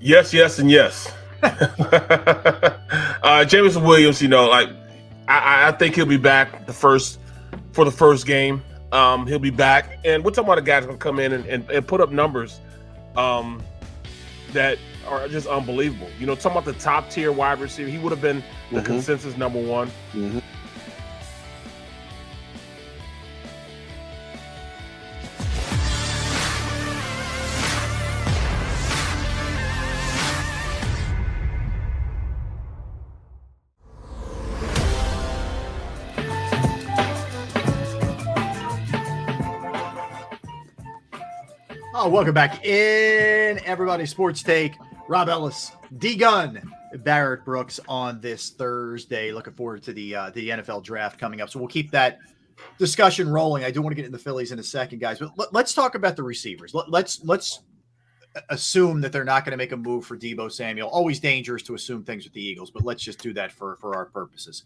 Yes, yes, and yes. Jameson Williams, I think he'll be back for the first game. He'll be back, and we're talking about a guy that's gonna come in and put up numbers that are just unbelievable. Talking about the top tier wide receiver, he would have been the consensus number one. Oh, welcome back in, everybody. Sports Take. Rob Ellis, D-Gun, Barrett Brooks on this Thursday. Looking forward to the NFL draft coming up. So we'll keep that discussion rolling. I do want to get into the Phillies in a second, guys. But let's talk about the receivers. Let's assume that they're not going to make a move for Deebo Samuel. Always dangerous to assume things with the Eagles, but let's just do that for our purposes.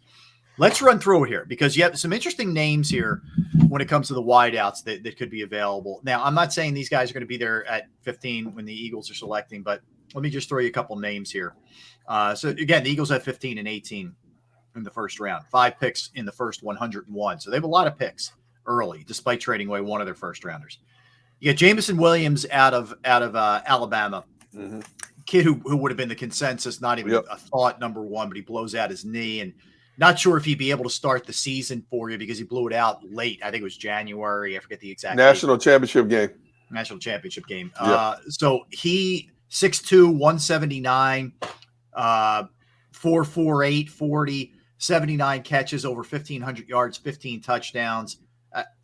Let's run through it here because you have some interesting names here when it comes to the wideouts that could be available. Now, I'm not saying these guys are going to be there at 15 when the Eagles are selecting, but let me just throw you a couple names here. So, again, the Eagles have 15 and 18 in the first round, 5 picks in the first 101. So they have a lot of picks early, despite trading away one of their first rounders. You got Jameson Williams out of Alabama, kid who would have been the consensus, not even a thought number one, but he blows out his knee and not sure if he'd be able to start the season for you because he blew it out late. I think it was January. I forget the exact National championship game. So he 6'2", 179, 4.48, 40, 79 catches, over 1,500 yards, 15 touchdowns.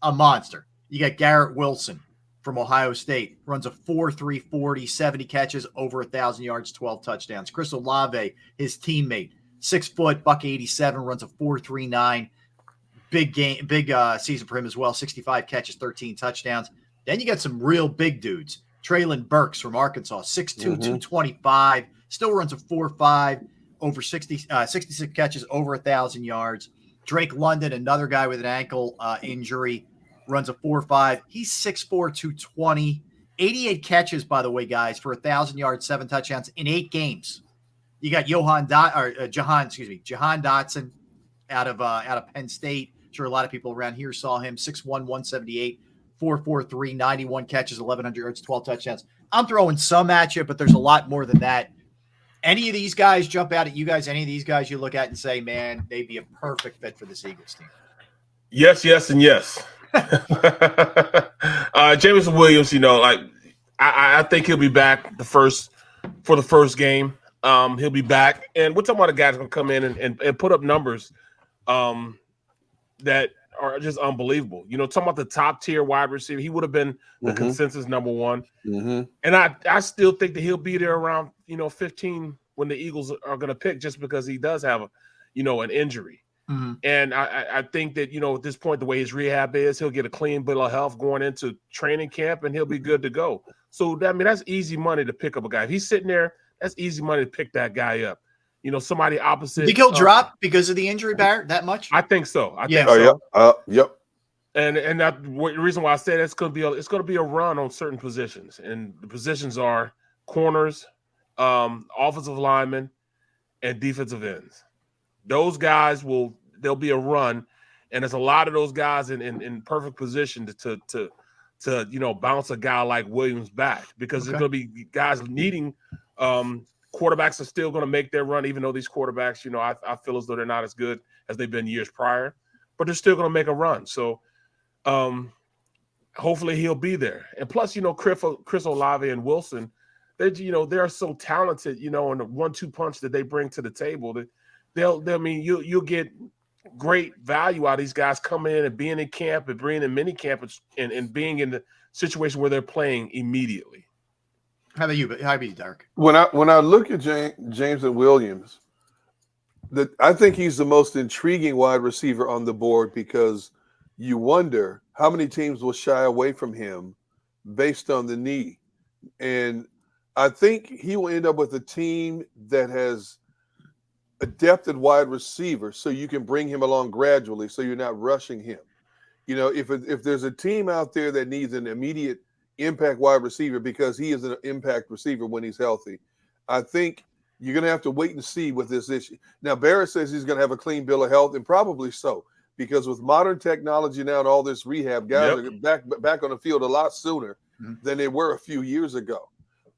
A monster. You got Garrett Wilson from Ohio State, runs a 4.3, 40, 70 catches, over 1,000 yards, 12 touchdowns. Chris Olave, his teammate, 6 foot, $187, runs a 4.39. Big game, big season for him as well. 65 catches, 13 touchdowns. Then you got some real big dudes. Traylon Burks from Arkansas, 6'2", 225, still runs a 4.5, over 66 catches, over 1,000 yards. Drake London, another guy with an ankle injury, runs a 4.5. He's 6'4", 220, 88 catches, by the way, guys, for 1,000 yards, 7 touchdowns in 8 games. You got Jahan Dotson out of Penn State. I'm sure a lot of people around here saw him. 6'1", 178, 4.43, 91 catches, 1,100 yards, 12 touchdowns. I'm throwing some at you, but there's a lot more than that. Any of these guys jump out at you guys? Any of these guys you look at and say, man, they'd be a perfect fit for this Eagles team? Yes, yes, and yes. Jameson Williams, I think he'll be back for the first game. He'll be back, and we're talking about a guy that's going to come in and put up numbers that are just unbelievable. Talking about the top tier wide receiver, he would have been the consensus number one. And I still think that he'll be there around 15 when the Eagles are going to pick, just because he does have an injury. And I think that at this point, the way his rehab is, he'll get a clean bill of health going into training camp, and he'll be good to go. So that's easy money to pick up a guy. If he's sitting there, that's easy money to pick that guy up. Somebody opposite. Think he'll drop because of the injury, Barrett, that much? I think so. Yep. And the reason why I say that's going to be a run on certain positions, and the positions are corners, offensive linemen, and defensive ends. Those guys there'll be a run, and there's a lot of those guys in perfect position to bounce a guy like Williams back, because there's going to be guys needing. Quarterbacks are still going to make their run, even though these quarterbacks, I feel as though they're not as good as they've been years prior, but they're still going to make a run. So hopefully he'll be there. And plus, Chris Olave and Wilson, they're so talented, in the 1-2 punch that they bring to the table, that you'll get great value out of these guys coming in and being in camp and being in mini camp and being in the situation where they're playing immediately. How about you, Derek? When I look at Jameson Williams, I think he's the most intriguing wide receiver on the board, because you wonder how many teams will shy away from him based on the knee. And I think he will end up with a team that has a depth at wide receiver, so you can bring him along gradually, so you're not rushing him. If there's a team out there that needs an immediate impact wide receiver, because he is an impact receiver when he's healthy, I think you're going to have to wait and see with this issue. Now, Barrett says he's going to have a clean bill of health, and probably so, because with modern technology now and all this rehab, guys are back on the field a lot sooner than they were a few years ago.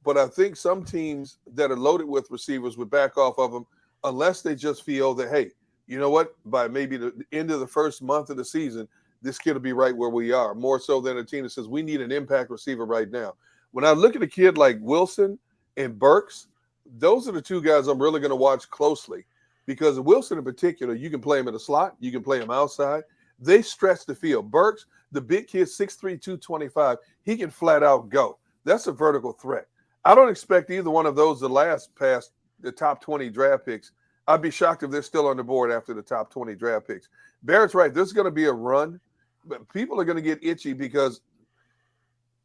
But I think some teams that are loaded with receivers would back off of them unless they just feel that, hey, you know what, by maybe the end of the first month of the season, this kid will be right where we are, more so than a team that says we need an impact receiver right now. When I look at a kid like Wilson and Burks, those are the two guys I'm really going to watch closely, because Wilson in particular, you can play him in the slot, you can play him outside. They stretch the field. Burks, the big kid, 6'3", 225, he can flat out go. That's a vertical threat. I don't expect either one of those to last past the top 20 draft picks. I'd be shocked if they're still on the board after the top 20 draft picks. Barrett's right. There's going to be a run, but people are going to get itchy because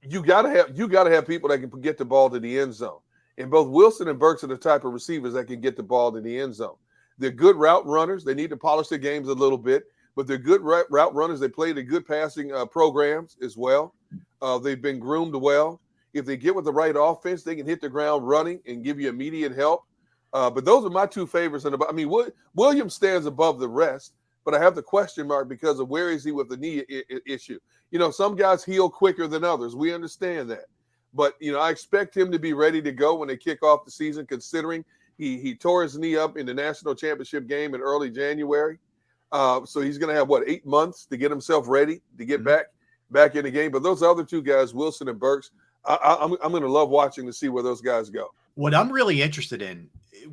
you got to have people that can get the ball to the end zone. And both Wilson and Burks are the type of receivers that can get the ball to the end zone. They're good route runners. They need to polish their games a little bit, but they're good route runners. They play the good passing programs as well. They've been groomed well. If they get with the right offense, they can hit the ground running and give you immediate help. But those are my two favorites. I mean, Williams stands above the rest, but I have the question mark because of where is he with the knee issue. You know, some guys heal quicker than others. We understand that. But, you know, I expect him to be ready to go when they kick off the season, considering he tore his knee up in the national championship game in early January. So he's going to have, 8 months to get himself ready to get back in the game. But those other two guys, Wilson and Burks, I'm going to love watching to see where those guys go. What I'm really interested in,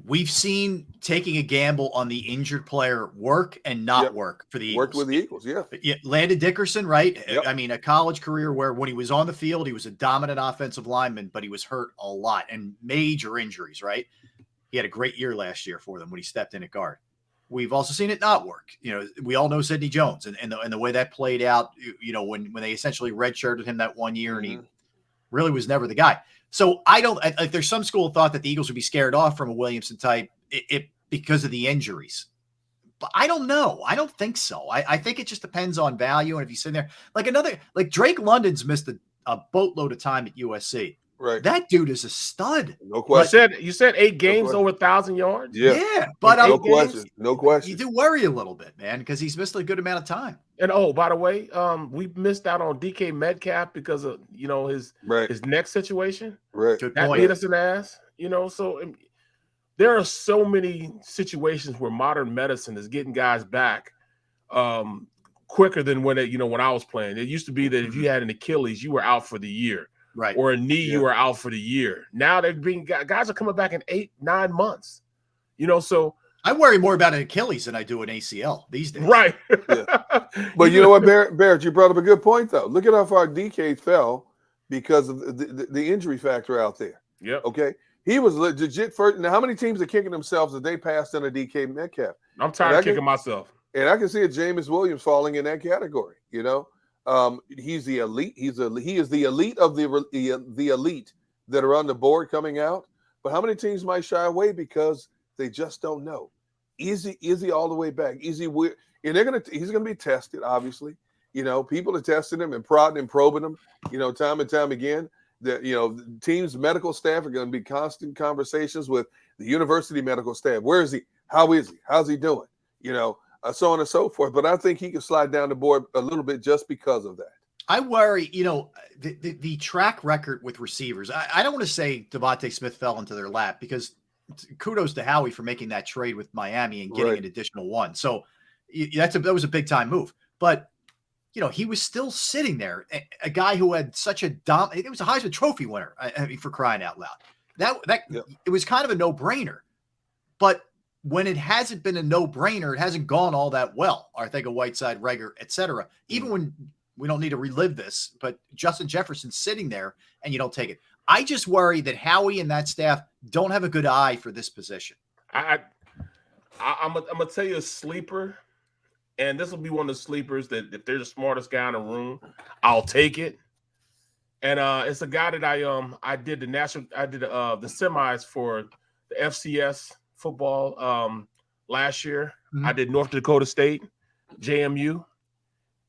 we've seen taking a gamble on the injured player work and not work for the Eagles. Worked with the Eagles, yeah. Landon Dickerson, right? I mean, a college career where when he was on the field, he was a dominant offensive lineman, but he was hurt a lot and major injuries, right? He had a great year last year for them when he stepped in at guard. We've also seen it not work. You know, we all know Sidney Jones and the way that played out, you know, when they essentially redshirted him that 1 year and he really was never the guy. So if there's some school of thought that the Eagles would be scared off from a Williamson type because of the injuries. But I don't know. I don't think so. I think it just depends on value. And if you sit there, like Drake London's missed a boatload of time at USC. Right. That dude is a stud. No question. You said 8 games over 1,000 yards? Yeah. But no question. No question. You do worry a little bit, man, because he's missed a good amount of time. And by the way, we missed out on DK Metcalf because of, you know, his neck situation. Right. That hit us in the ass. You know, so there are so many situations where modern medicine is getting guys back quicker than when I was playing. It used to be that if you had an Achilles, you were out for the year. Right. Or a knee, you were out for the year. Now guys are coming back in 8-9 months. You know, so I worry more about an Achilles than I do an ACL these days. Right. But you know what, Barrett, you brought up a good point, though. Look at how far DK fell because of the injury factor out there. Yeah. Okay. He was legit first. Now, how many teams are kicking themselves that they passed on a DK Metcalf? I'm tired of kicking myself. And I can see a Jameson Williams falling in that category, you know. He's the elite. He is the elite of the elite that are on the board coming out. But how many teams might shy away because they just don't know? Is he all the way back? Is he weird? And he's gonna be tested, obviously. You know, people are testing him and prodding and probing him, you know, time and time again. That, you know, the team's medical staff are going to be constant conversations with the university medical staff. Where is he? How is he? How's he doing? You know, so on and so forth. But I think he can slide down the board a little bit just because of that. I worry, you know, the track record with receivers. I don't want to say Devontae Smith fell into their lap, because kudos to Howie for making that trade with Miami and getting an additional one. So that was a big time move. But, you know, he was still sitting there, a guy who had such a it was a Heisman Trophy winner, I mean, for crying out loud. It was kind of a no-brainer. But when it hasn't been a no-brainer, it hasn't gone all that well. Arcega-Whiteside, Reagor, et cetera. Even when we don't need to relive this, but Justin Jefferson's sitting there and you don't take it. I just worry that Howie and that staff don't have a good eye for this position. I'm gonna tell you a sleeper, and this will be one of the sleepers that if they're the smartest guy in the room, I'll take it. And it's a guy that I did the semis for the FCS football last year. I did North Dakota State, JMU,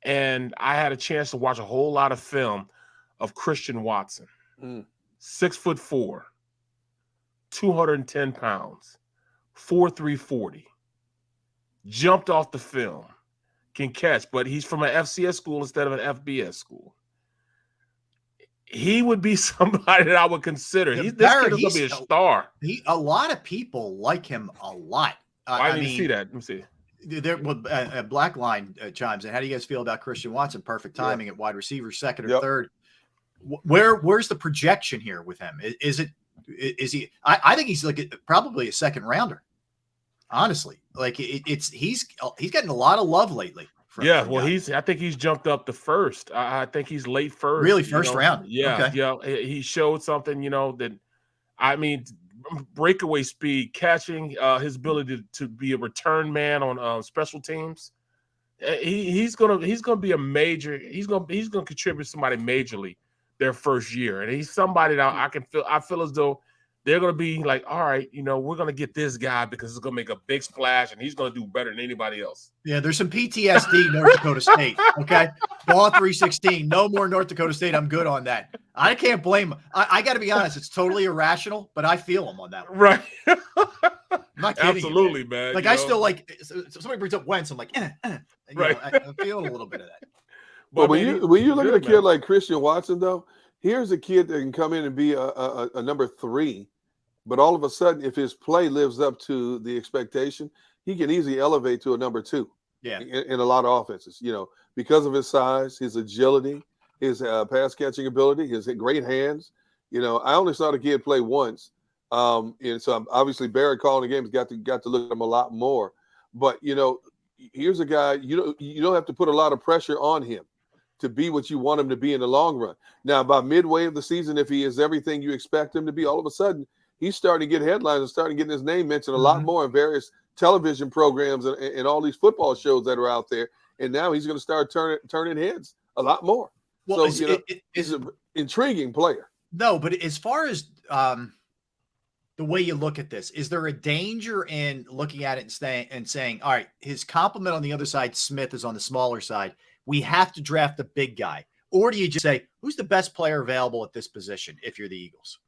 and I had a chance to watch a whole lot of film of Christian Watson. 6'4", 210 pounds, 4.3 40. Jumped off the film, can catch, but he's from an FCS school instead of an FBS school. He would be somebody that I would consider. Yeah, This Barrett, kid is going to be a star. A lot of people like him a lot. I didn't see that. Let me see. Blackline chimes in. How do you guys feel about Christian Watson? Perfect timing at wide receiver, second or third. Where's the projection here with him? Is he? I think he's like probably a second rounder. Honestly, like he's getting a lot of love lately. I think he's jumped up to first. I think he's late first. Really, first round. Yeah, okay. He showed something, that I mean, breakaway speed, catching, his ability to be a return man on special teams. He's gonna be a major. He's gonna contribute somebody majorly their first year, and he's somebody that I feel as though they're going to be like, all right, we're going to get this guy because it's going to make a big splash and he's going to do better than anybody else. Yeah, there's some PTSD North Dakota State, okay? Ball 316, no more North Dakota State. I'm good on that. I can't blame him. I got to be honest, it's totally irrational, but I feel him on that one. Right. I'm not kidding. Absolutely, man. Like, I still like, so somebody brings up Wentz, I'm like, right. I'm feeling a little bit of that. But when you look at a kid like Christian Watson, though, here's a kid that can come in and be a number 3. But all of a sudden, if his play lives up to the expectation, he can easily elevate to a number 2. Yeah. In a lot of offenses, because of his size, his agility, his pass catching ability, his great hands. I only saw the kid play once, and so obviously Barrett calling the games got to look at him a lot more. But here's a guy you don't have to put a lot of pressure on him to be what you want him to be in the long run. Now, by midway of the season, if he is everything you expect him to be, all of a sudden he's starting to get headlines and starting getting his name mentioned a lot more in various television programs and all these football shows that are out there. And now he's going to start turning heads a lot more. Well, so, he's an intriguing player. No, but as far as the way you look at this, is there a danger in looking at it and saying, all right, his complement on the other side, Smith, is on the smaller side. We have to draft the big guy. Or do you just say, who's the best player available at this position if you're the Eagles?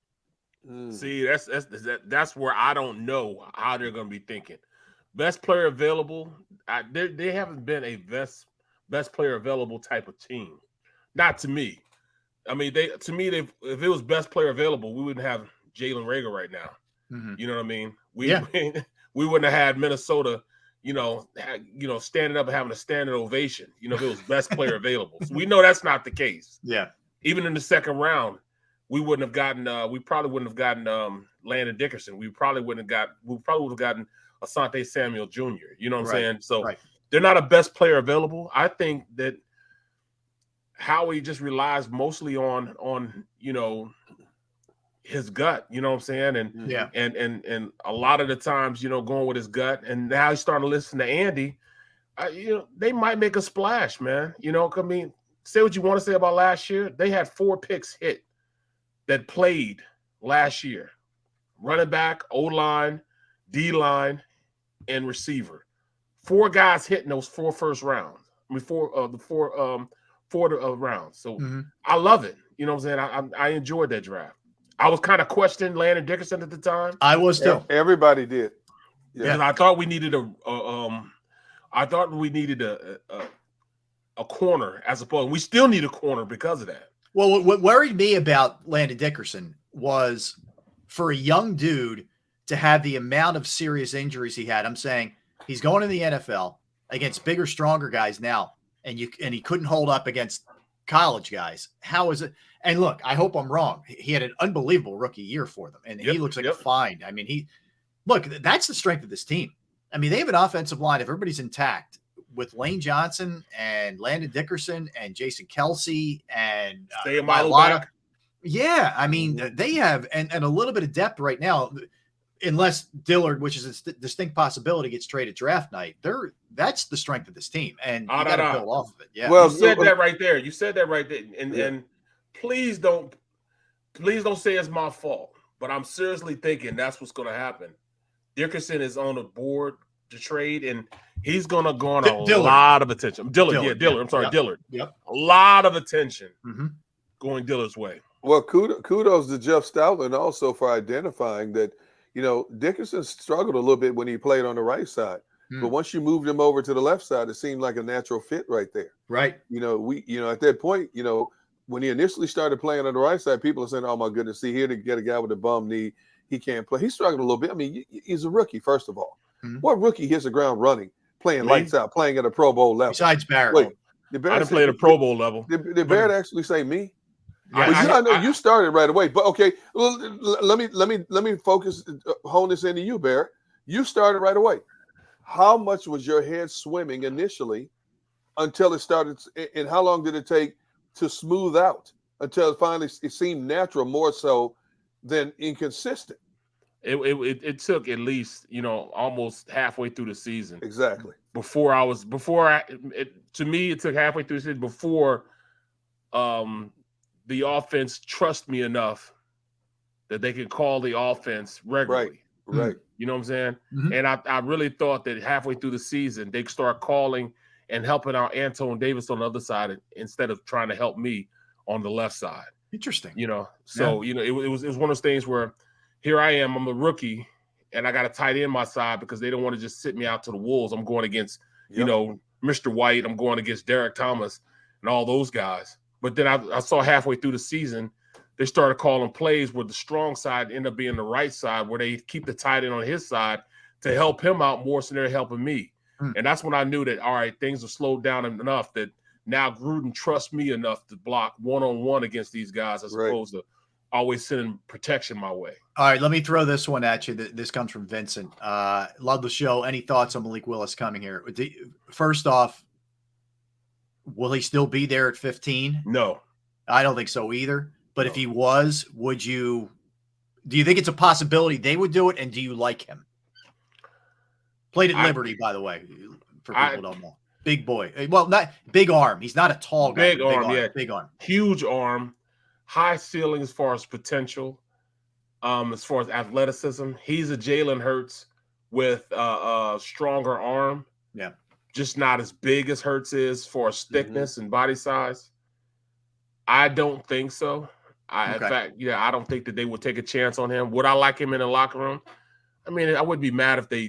See, that's where I don't know how they're going to be thinking. Best player available, they haven't been a best player available type of team. Not to me. I mean, if it was best player available, we wouldn't have Jalen Reagor right now. Mm-hmm. You know what I mean? We wouldn't have had Minnesota, standing up and having a standing ovation, if it was best player available. So we know that's not the case. Yeah. Even in the second round, we probably wouldn't have gotten Landon Dickerson. We probably would have gotten Asante Samuel Jr. You know what I'm saying? So they're not a best player available. I think that Howie just relies mostly on his gut, you know what I'm saying? And a lot of the times, going with his gut, and now he's starting to listen to Andy, they might make a splash, man. I mean, say what you want to say about last year. They had 4 picks hit that played last year. Running back, O-line, D-line, and receiver. 4 guys hitting those 4 first rounds. I mean, 4 rounds. So I love it. You know what I'm saying? I enjoyed that draft. I was kind of questioning Landon Dickerson at the time. I was too. Everybody did. Yeah. And I thought we needed a corner as opposed. We still need a corner because of that. Well, what worried me about Landon Dickerson was for a young dude to have the amount of serious injuries he had. I'm saying he's going to the NFL against bigger, stronger guys now, and he couldn't hold up against college guys. How is it? And look, I hope I'm wrong. He had an unbelievable rookie year for them, and he looks like a find. I mean, that's the strength of this team. I mean, they have an offensive line. If everybody's intact, with Lane Johnson and Landon Dickerson and Jason Kelsey and I mean, they have and a little bit of depth right now, unless Dillard, which is a distinct possibility, gets traded draft night. That's the strength of this team, and you got to build off of it. Yeah, well, you said that right there. And please don't say it's my fault, but I'm seriously thinking that's what's going to happen. Dickerson is on the board to trade, and he's going to garner a lot of attention. Dillard. I'm sorry, Dillard. Yep. A lot of attention going Dillard's way. Well, kudos to Jeff Stoutland also for identifying that You know, Dickerson struggled a little bit when he played on the right side. But once you moved him over to the left side, it seemed like a natural fit right there. Right. You know, at that point, you know, when he initially started playing on the right side, people are saying, "Oh my goodness, see here to get a guy with a bum knee, he can't play." He struggled a little bit. I mean, he's a rookie, first of all. What rookie hits the ground running, playing lights out, playing at a Pro Bowl level? Besides Barrett. Wait, I didn't play at a Pro Bowl level. Did Barrett actually say me? Yeah, I know you started right away, but okay. Well, let me focus, hone this into you, Barrett. You started right away. How much was your head swimming initially until it started, and how long did it take to smooth out until finally it seemed natural, more so than inconsistent? It took at least, you know, almost halfway through the season. Exactly. To me, it took halfway through the season before the offense trust me enough that they could call the offense regularly. Right. You know what I'm saying? And I really thought that halfway through the season, they'd start calling and helping out Anton Davis on the other side instead of trying to help me on the left side. Interesting. You know, so, you know, it was one of those things where here I am, I'm a rookie, and I got a tight end my side because they don't want to just sit me out to the wolves. I'm going against, you know, Mr. White. I'm going against Derek Thomas and all those guys. But then I saw halfway through the season, they started calling plays where the strong side ended up being the right side, where they keep the tight end on his side to help him out more so they're helping me. And that's when I knew that, all right, things have slowed down enough that now Gruden trusts me enough to block one-on-one against these guys as opposed to always sending protection my way. All right, let me throw this one at you. This comes from Vincent. Love the show. Any thoughts on Malik Willis coming here? First off, will he still be there at 15? No. I don't think so either. But if he was, do you think it's a possibility they would do it? And do you like him? Played at Liberty, by the way, for people who don't know. Big boy. Well, not big arm. He's not a tall guy. Big arm, yeah. Big arm. Huge arm. High ceiling as far as potential. As far as athleticism. He's a Jalen Hurts with a stronger arm. Yeah. Just not as big as Hurts is for his thickness and body size. I don't think so. In fact, I don't think that they would take a chance on him. Would I like him in the locker room? I mean, I wouldn't be mad if they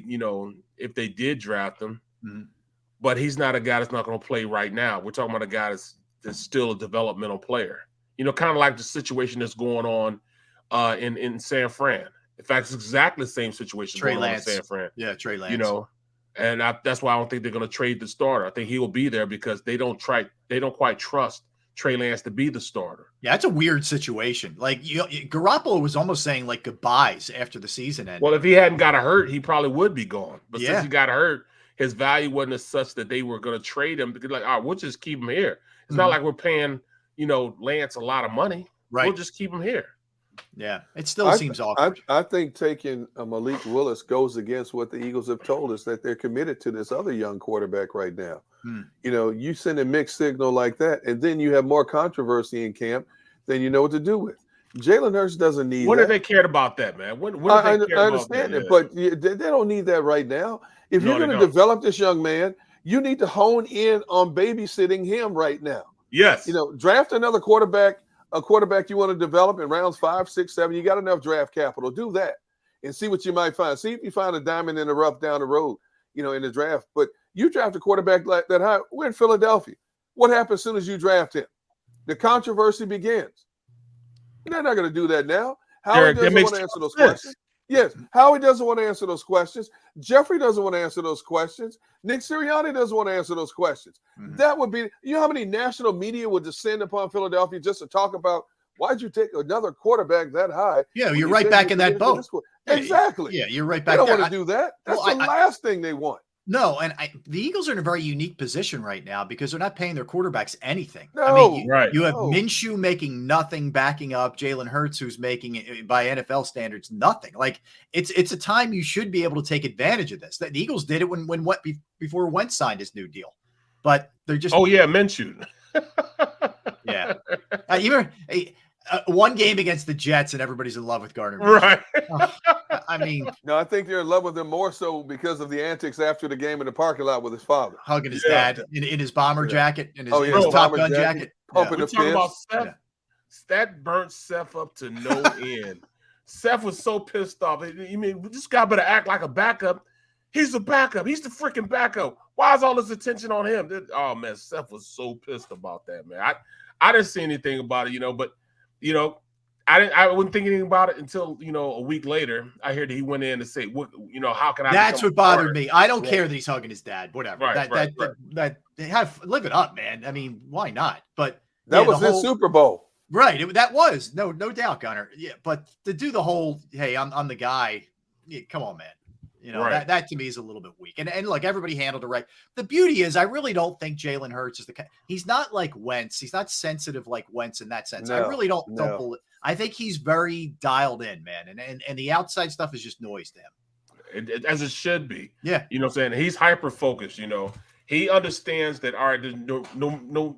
did draft him. But he's not a guy that's not going to play right now. We're talking about a guy that's still a developmental player. You know, kind of like the situation that's going on in San Fran. In fact, it's exactly the same situation going on in San Fran. Yeah, Trey Lance. You know, and that's why I don't think they're going to trade the starter. I think he will be there because they don't quite trust Trey Lance to be the starter. Yeah, it's a weird situation. Like Garoppolo was almost saying like goodbyes after the season ended. Well, if he hadn't got hurt, he probably would be gone. But since he got hurt, his value wasn't as such that they were going to trade him because, like, all right, we'll just keep him here. It's not like we're paying, Lance a lot of money. Right. We'll just keep him here. Yeah, it still seems awkward. I think taking Malik Willis goes against what the Eagles have told us, that they're committed to this other young quarterback right now. You know, you send a mixed signal like that, and then you have more controversy in camp than you know what to do with. Jalen Hurts doesn't need when that. have they cared about that, man? I understand it, but they don't need that right now. If you're going to develop this young man, you need to hone in on babysitting him right now. Yes. You know, draft another quarterback, a quarterback you want to develop in rounds 5, 6, 7. You got enough draft capital. Do that and see what you might find. See if you find a diamond in the rough down the road, in the draft. But you draft a quarterback like that high. We're in Philadelphia. What happens as soon as you draft him? The controversy begins. They're not going to do that now. Howie doesn't want to answer those questions. Yes, Howie doesn't want to answer those questions. Jeffrey doesn't want to answer those questions. Nick Sirianni doesn't want to answer those questions. That would be, how many national media would descend upon Philadelphia just to talk about why'd you take another quarterback that high? Yeah, you're right back in that boat. Exactly. Yeah, you're right back there. They there. don't want to do that. That's the last thing they want. No, and the Eagles are in a very unique position right now because they're not paying their quarterbacks anything. No, I mean, you have no. Minshew making nothing, backing up Jalen Hurts, who's making, by NFL standards, nothing. Like it's a time you should be able to take advantage of this. The Eagles did it before Wentz signed his new deal, but they're just Minshew. Yeah, even one game against the Jets and everybody's in love with Gardner Minshew. Right. I mean, no, I think they're in love with him more so because of the antics after the game in the parking lot with his father, hugging his dad in his bomber jacket, in his Top Gun jacket. Pumping We're the talking fist. about Seth. That burnt Seth up to no end. Seth was so pissed off. You mean this guy better act like a backup? He's the backup. He's the freaking backup. Why is all this attention on him? Oh man, Seth was so pissed about that, man. I didn't see anything about it, but I wouldn't think anything about it until a week later. I heard that he went in to say, "What, how can I?" That's what bothered me. I don't care that he's hugging his dad. Whatever. Right, That they have live it up, man. I mean, why not? But that was his Super Bowl, right? That was no doubt, Gunner. Yeah, but to do the whole, hey, I'm the guy. Yeah, come on, man. That to me is a little bit weak. And look, everybody handled it right. The beauty is, I really don't think Jalen Hurts is he's not like Wentz. He's not sensitive like Wentz in that sense. I really don't believe. I think he's very dialed in, man. And the outside stuff is just noise to him. As it should be. Yeah. You know what I'm saying? He's hyper-focused, He understands that, all right, no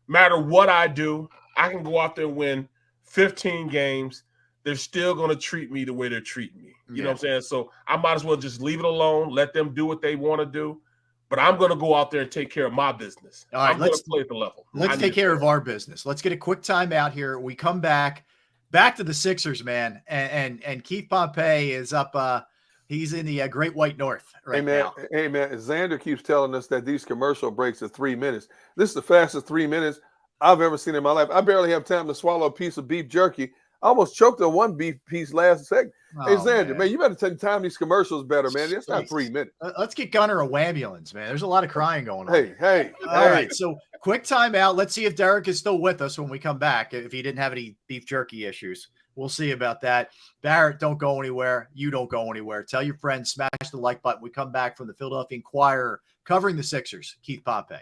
matter what I do, I can go out there and win 15 games. They're still going to treat me the way they're treating me. You know what I'm saying? So I might as well just leave it alone, let them do what they want to do. But I'm going to go out there and take care of my business. All right, let's play at the level. Let's take care of our business. Let's get a quick time out here. We come back to the Sixers, man. And Keith Pompey is up. He's in the Great White North right now. Hey, man. Xander keeps telling us that these commercial breaks are 3 minutes. This is the fastest 3 minutes I've ever seen in my life. I barely have time to swallow a piece of beef jerky. I almost choked on one beef piece last second. Hey, Xander, man, you better take time these commercials better, man. It's not 3 minutes. Let's get Gunner a wambulance, man. There's a lot of crying going on. Hey. All right, so quick time out. Let's see if Derek is still with us when we come back. If he didn't have any beef jerky issues, we'll see about that. Barrett, don't go anywhere. You don't go anywhere. Tell your friends, smash the like button. We come back from the Philadelphia Inquirer covering the Sixers. Keith Pompey.